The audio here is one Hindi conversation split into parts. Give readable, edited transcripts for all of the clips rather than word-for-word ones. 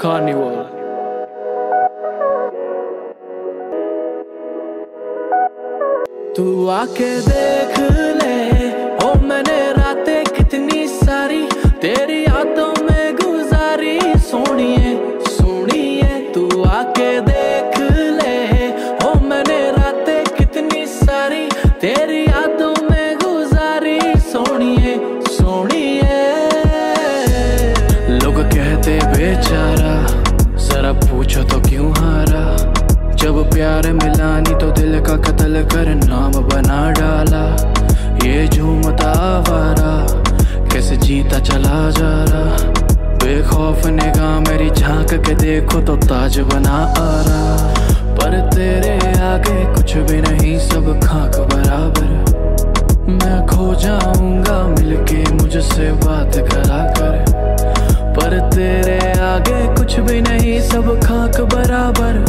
कार्निवल। तू आके देख ले, ओ मैंने रातें कितनी सारी तेरी यादों में गुजारी। सोनिए सोनिए तू आके देख ले, ओ मैंने रातें कितनी सारी तेरी यादों में गुजारी। सोनिए सोनिए लोग कहते बेचारा, जरा पूछो तो क्यों हारा। जब प्यार मिला नहीं तो दिल का कत्ल कर नाम बना डाला। ये झूमता आवारा कैसे जीता चला जा रहा। बेखौफ निगाह मेरी झांक के देखो तो ताज बना आ रहा। पर तेरे आगे कुछ भी नहीं, सब खाक बराबर। मैं खो जाऊंगा मिलके मुझसे बात करा कर। पर तेरे आगे कुछ भी नहीं, सब खाक बराबर।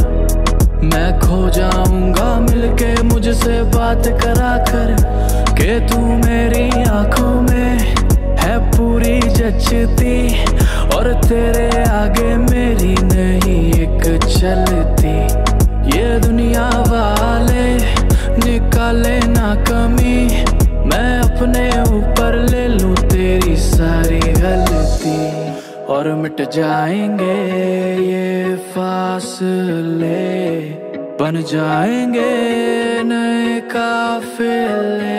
मैं खो जाऊंगा मिलके मुझसे बात करा कर। के तू मेरी आंखों में है पूरी जचती, और तेरे आगे मेरी नहीं एक चलती। ये दुनिया वाले निकाले ना कमी, मैं अपने ऊपर ले लूं तेरी सारी गलती। और मिट जाएंगे ये फासले, बन जाएंगे नए काफिले।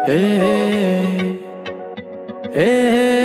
ए, ए, ए,